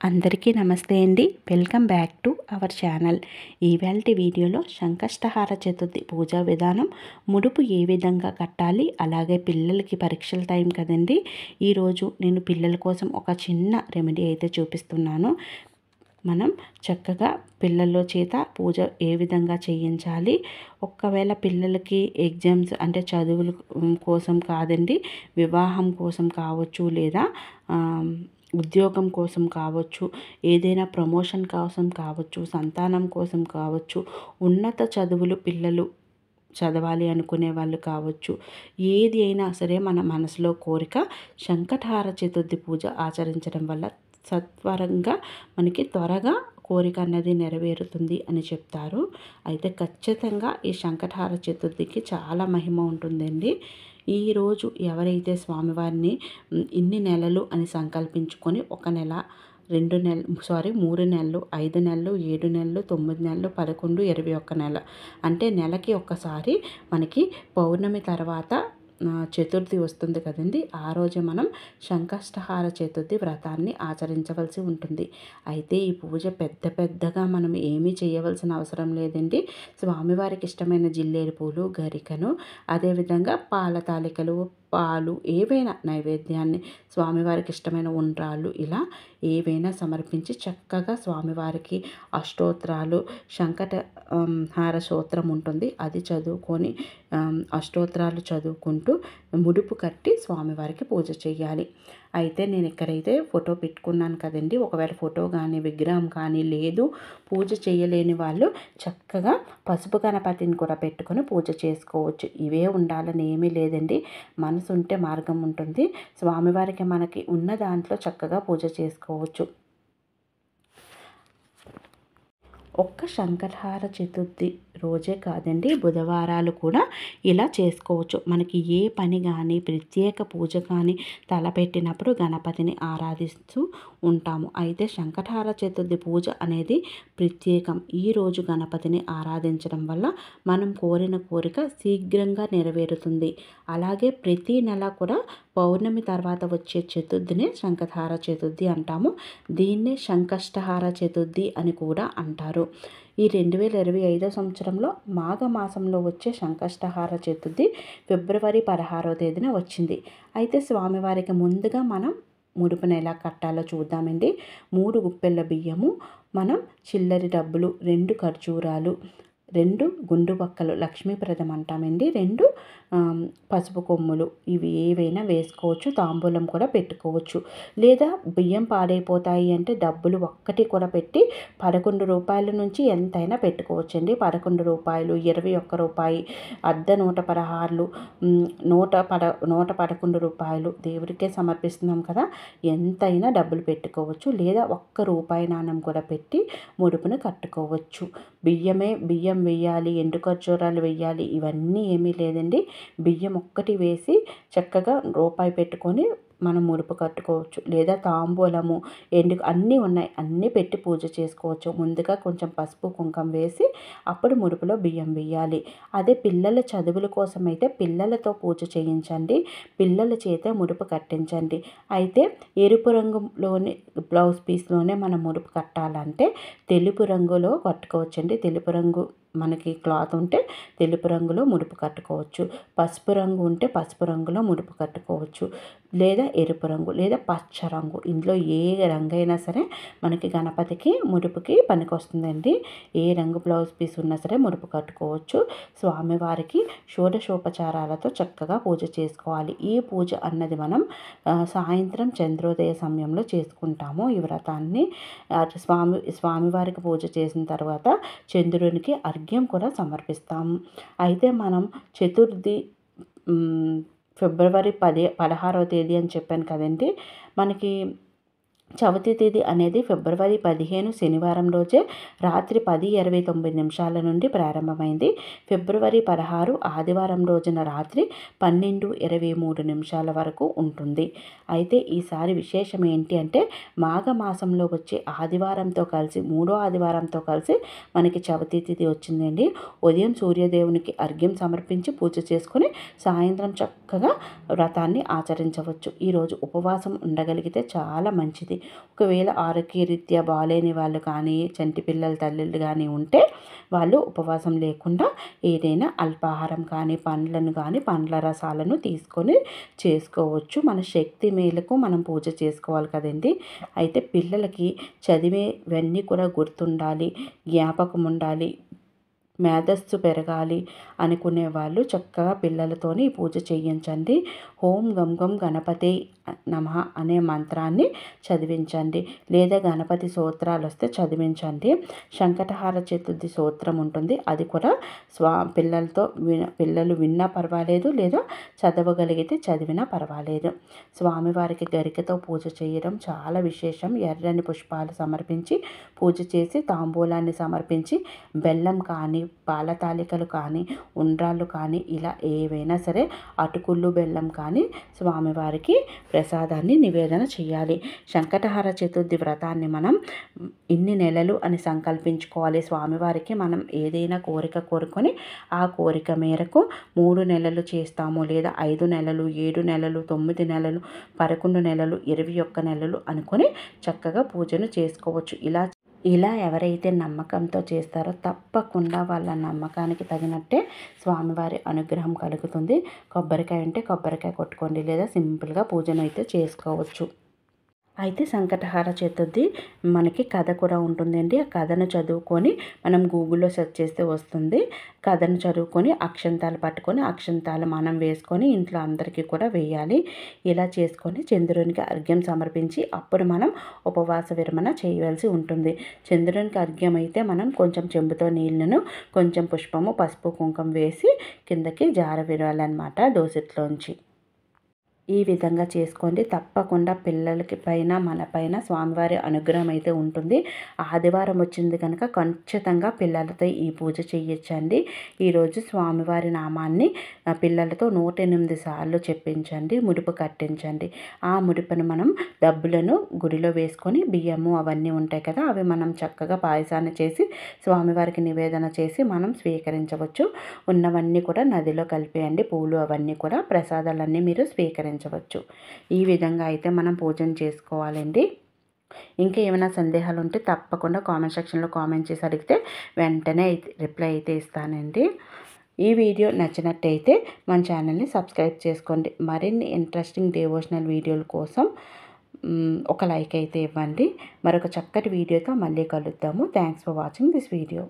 అందరికీ నమస్తే అండి. Welcome back to our channel. ఈవేళటి వీడియోలో సంకష్టహార చతుర్థి పూజా విధానం, ముడుపు ఏ విధంగా కట్టాలి, అలాగే పిల్లలకి పరీక్షల టైం కదండి. ఈరోజు నేను పిల్లల కోసం ఒక చిన్న రెమెడీ అయితే చూపిస్తున్నాను. మనం చక్కగా పిల్లల చేత పూజ ఏ విధంగా చేయించాలి, ఒకవేళ పిల్లలకి ఎగ్జామ్స్ అంటే చదువుల కోసం కాదండి, వివాహం కోసం కావచ్చు, లేదా ఉద్యోగం కోసం కావచ్చు, ఏదైనా ప్రమోషన్ కోసం కావచ్చు, సంతానం కోసం కావచ్చు, ఉన్నత చదువులు పిల్లలు చదవాలి అనుకునే వాళ్ళు కావచ్చు, ఏది అయినా సరే మన మనసులో కోరిక సంకటహార చతుర్థి పూజ ఆచరించడం వల్ల సత్వరంగా మనకి త్వరగా కోరిక అన్నది నెరవేరుతుంది అని చెప్తారు. అయితే ఖచ్చితంగా ఈ సంకటహార చతుర్థికి చాలా మహిమ ఉంటుందండి. ఈరోజు ఎవరైతే స్వామివారిని ఇన్ని నెలలు అని సంకల్పించుకొని 1 నెల 3 నెలలు 5 నెలలు 7 నెలలు 9 నెలలు 11 21 నెల అంటే నెలకి ఒక్కసారి మనకి పౌర్ణమి తర్వాత చతుర్థి వస్తుంది కదండి. ఆ రోజు మనం సంకష్టహార చతుర్థి వ్రతాన్ని ఆచరించవలసి ఉంటుంది. అయితే ఈ పూజ పెద్దగా మనం ఏమీ చేయవలసిన అవసరం లేదండి. స్వామివారికి ఇష్టమైన జిల్లేరు పూలు, గరికను, అదేవిధంగా పాల తాలికలు, పాలు, ఏవైనా నైవేద్యాన్ని, స్వామివారికి ఇష్టమైన ఉండ్రాళ్ళు, ఇలా ఏవైనా సమర్పించి చక్కగా స్వామివారికి అష్టోత్తరాలు, హార సూత్రం ఉంటుంది, అది చదువుకొని అష్టోత్తరాలు చదువుకుంటూ ముడుపు కట్టి స్వామివారికి పూజ చేయాలి. అయితే నేను ఇక్కడైతే ఫోటో పెట్టుకున్నాను కదండి. ఒకవేళ ఫోటో కానీ విగ్రహం కానీ లేదు, పూజ చేయలేని వాళ్ళు చక్కగా పసుపు గణపతిని కూడా పెట్టుకొని పూజ చేసుకోవచ్చు. ఇవే ఉండాలని ఏమీ లేదండి. మనసు ఉంటే మార్గం ఉంటుంది. స్వామివారికి మనకి ఉన్న దాంట్లో చక్కగా పూజ చేసుకోవచ్చు. ఒక్క సంకటహార చతుర్థి రోజే కాదండి, బుధవారాలు కూడా ఇలా చేసుకోవచ్చు. మనకి ఏ పని కానీ ప్రత్యేక పూజ కానీ తలపెట్టినప్పుడు గణపతిని ఆరాధిస్తూ ఉంటాము. అయితే సంకటహార చతుర్థి పూజ అనేది ప్రత్యేకం. ఈరోజు గణపతిని ఆరాధించడం వల్ల మనం కోరిన కోరిక శీఘ్రంగా నెరవేరుతుంది. అలాగే ప్రతి నెల కూడా పౌర్ణమి తర్వాత వచ్చే చతుర్థిని సంకటహార చతుర్థి అంటాము. దీన్నే సంకష్టహార చతుర్థి అని కూడా అంటారు. ఈ 2025 సంవత్సరంలో మాఘమాసంలో వచ్చే సంకష్టహార చతుర్థి ఫిబ్రవరి 16వ తేదీన వచ్చింది. అయితే స్వామివారికి ముందుగా మనం ముడుపును ఎలా కట్టాలో చూద్దామండి. 3 గుప్పెళ్ళ బియ్యము, మనం చిల్లరి డబ్బులు, 2 ఖర్జూరాలు, 2 గుండు వక్కలు, లక్ష్మీప్రదం అంటామండి, 2 పసుపు కొమ్ములు, ఇవి ఏవైనా వేసుకోవచ్చు. తాంబూలం కూడా పెట్టుకోవచ్చు. లేదా బియ్యం పాడైపోతాయి అంటే డబ్బులు ఒక్కటి కూడా పెట్టి 11 రూపాయల నుంచి ఎంతైనా పెట్టుకోవచ్చండి. 11 రూపాయలు, 21 రూపాయి, అర్ధ 116, 111 రూపాయలు దేవుడికే సమర్పిస్తున్నాం కదా, ఎంతైనా డబ్బులు పెట్టుకోవచ్చు. లేదా 1 రూపాయి నాణెం కూడా పెట్టి ముడుపును కట్టుకోవచ్చు. బియ్యం వేయాలి, ఎండు ఖర్జూరాలు వేయాలి, ఇవన్నీ ఏమీ లేదండి. బియ్యం ఒక్కటి వేసి చక్కగా రూపాయి పెట్టుకొని మనం ముడుపు కట్టుకోవచ్చు. లేదా తాంబూలము, అన్నీ ఉన్నాయి, అన్నీ పెట్టి పూజ చేసుకోవచ్చు. ముందుగా కొంచెం పసుపు కుంకుమ వేసి అప్పుడు ముడుపులో బియ్యం వేయాలి. అదే పిల్లల చదువుల కోసం అయితే పిల్లలతో పూజ చేయించండి, పిల్లల చేత ముడుపు కట్టించండి. అయితే ఎరుపు రంగులోని బ్లౌజ్ పీస్లోనే మనం ముడుపు కట్టాలంటే తెలుపు రంగులో కట్టుకోవచ్చండి. తెలుపు రంగు మనకి క్లాత్ ఉంటే తెలుపు రంగులో ముడుపు కట్టుకోవచ్చు. పసుపు రంగు ఉంటే పసుపు రంగులో ముడుపు కట్టుకోవచ్చు. లేదా ఎరుపు రంగు, లేదా పచ్చ రంగు, ఇందులో ఏ రంగు అయినా సరే మనకి గణపతికి ముడుపుకి పనికొస్తుందండి. ఏ రంగు బ్లౌజ్ పీస్ ఉన్నా సరే ముడుపు కట్టుకోవచ్చు. స్వామివారికి షోడశోపచారాలతో చక్కగా పూజ చేసుకోవాలి. ఈ పూజ అన్నది మనం సాయంత్రం చంద్రోదయ సమయంలో చేసుకుంటాము. ఈ వ్రతాన్ని స్వామివారికి పూజ చేసిన తర్వాత చంద్రునికి అర్ఘ్యం కూడా సమర్పిస్తాము. అయితే మనం చతుర్థి ఫిబ్రవరి 16వ తేదీ అని చెప్పాను కదండి. మనకి చవితి తేదీ అనేది ఫిబ్రవరి 15 శనివారం రోజే రాత్రి 10:29 నుండి ప్రారంభమైంది. ఫిబ్రవరి 16 ఆదివారం రోజున రాత్రి 12:23 వరకు ఉంటుంది. అయితే ఈసారి విశేషం ఏంటి అంటే మాఘమాసంలో వచ్చే ఆదివారంతో కలిసి 3వ ఆదివారంతో కలిసి మనకి చవితి తిథి వచ్చిందండి. ఉదయం సూర్యదేవునికి అర్ఘ్యం సమర్పించి పూజ చేసుకొని సాయంత్రం చక్కగా వ్రతాన్ని ఆచరించవచ్చు. ఈరోజు ఉపవాసం ఉండగలిగితే చాలా మంచిది. ఒకవేళ ఆరోగ్యరీత్యా బాగాలేని వాళ్ళు కానీ చంటి పిల్లల తల్లులు కానీ ఉంటే వాళ్ళు ఉపవాసం లేకుండా ఏదైనా అల్పాహారం కానీ పండ్లను కానీ పండ్ల రసాలను తీసుకొని చేసుకోవచ్చు. మన శక్తి మేరకు మనం పూజ చేసుకోవాలి కదండి. అయితే పిల్లలకి చదివేవన్నీ కూడా గుర్తుండాలి, జ్ఞాపకం ఉండాలి, మేధస్సు పెరగాలి అనుకునే వాళ్ళు చక్కగా పిల్లలతోని పూజ చేయించండి. ఓం గం గం గణపతి నమః అనే మంత్రాన్ని చదివించండి, లేదా గణపతి స్తోత్రాలు వస్తే చదివించండి. సంకటహార చతుర్థి స్తోత్రం ఉంటుంది, అది కూడా పిల్లలు విన్నా పర్వాలేదు, లేదా చదవగలిగితే చదివినా పర్వాలేదు. స్వామివారికి గరికతో పూజ చేయడం చాలా విశేషం. ఎర్రని పుష్పాలు సమర్పించి పూజ చేసి తాంబూలాన్ని సమర్పించి బెల్లం కానీ పాల తాలికలు కానీ ఉండ్రాళ్ళు కానీ ఇలా ఏవైనా సరే అటుకులు బెల్లం కానీ స్వామివారికి ప్రసాదాన్ని నివేదన చేయాలి. సంకటహార చతుర్థి వ్రతాన్ని మనం ఇన్ని నెలలు అని సంకల్పించుకోవాలి. స్వామివారికి మనం ఏదైనా కోరిక కోరుకొని ఆ కోరిక మేరకు 3 నెలలు చేస్తాము, లేదా 5 నెలలు, 7 నెలలు, 9 నెలలు, 11 నెలలు, 21 నెలలు అనుకొని చక్కగా పూజను చేసుకోవచ్చు. ఇలా ఎవరైతే నమ్మకంతో చేస్తారో తప్పకుండా వాళ్ళ నమ్మకానికి తగినట్టే స్వామివారి అనుగ్రహం కలుగుతుంది. కొబ్బరికాయ ఉంటే కొబ్బరికాయ కొట్టుకోండి, లేదా సింపుల్గా పూజను అయితే చేసుకోవచ్చు. అయితే సంకటహార చతుర్థి మనకి కథ కూడా ఉంటుందండి. ఆ కథను చదువుకొని మనం గూగుల్లో సెర్చ్ చేస్తే వస్తుంది. కథను చదువుకొని అక్షంతాలు పట్టుకొని అక్షంతాలు మనం వేసుకొని ఇంట్లో అందరికీ కూడా వేయాలి. ఇలా చేసుకొని చంద్రునికి అర్ఘ్యం సమర్పించి అప్పుడు మనం ఉపవాస విరమణ చేయవలసి ఉంటుంది. చంద్రునికి అర్ఘ్యం అయితే మనం కొంచెం చెంబుతో నీళ్ళను, కొంచెం పుష్పము, పసుపు, కుంకుమ వేసి కిందకి జారవిడాలన్నమాట దోసెట్లోంచి. ఈ విధంగా చేసుకోండి. తప్పకుండా పిల్లలకి పైన మన పైన స్వామివారి అనుగ్రహం అయితే ఉంటుంది. ఆదివారం వచ్చింది కనుక ఖచ్చితంగా పిల్లలతో ఈ పూజ చేయొచ్చండి. ఈరోజు స్వామివారి నామాన్ని పిల్లలతో 108 సార్లు చెప్పించండి, ముడుపు కట్టించండి. ఆ ముడుపును మనం డబ్బులను గుడిలో వేసుకొని బియ్యము అవన్నీ ఉంటాయి కదా, అవి మనం చక్కగా పాయసాన్ని చేసి స్వామివారికి నివేదన చేసి మనం స్వీకరించవచ్చు. ఉన్నవన్నీ కూడా నదిలో కలిపేయండి. పూలు అవన్నీ కూడా ప్రసాదాలన్నీ మీరు స్వీకరించవచ్చు. ఈ విధంగా అయితే మనం పూజను చేసుకోవాలండి. ఇంకా ఏమైనా సందేహాలు ఉంటే తప్పకుండా కామెంట్ సెక్షన్లో కామెంట్ చేసి అడిగితే వెంటనే రిప్లై అయితే ఇస్తానండి. ఈ వీడియో నచ్చినట్టయితే మన ఛానల్ని సబ్స్క్రైబ్ చేసుకోండి. మరిన్ని ఇంట్రెస్టింగ్ డివోషనల్ వీడియోల కోసం ఒక లైక్ అయితే ఇవ్వండి. మరొక చక్కటి వీడియోతో మళ్ళీ కలుద్దాము. Thanks for watching this video.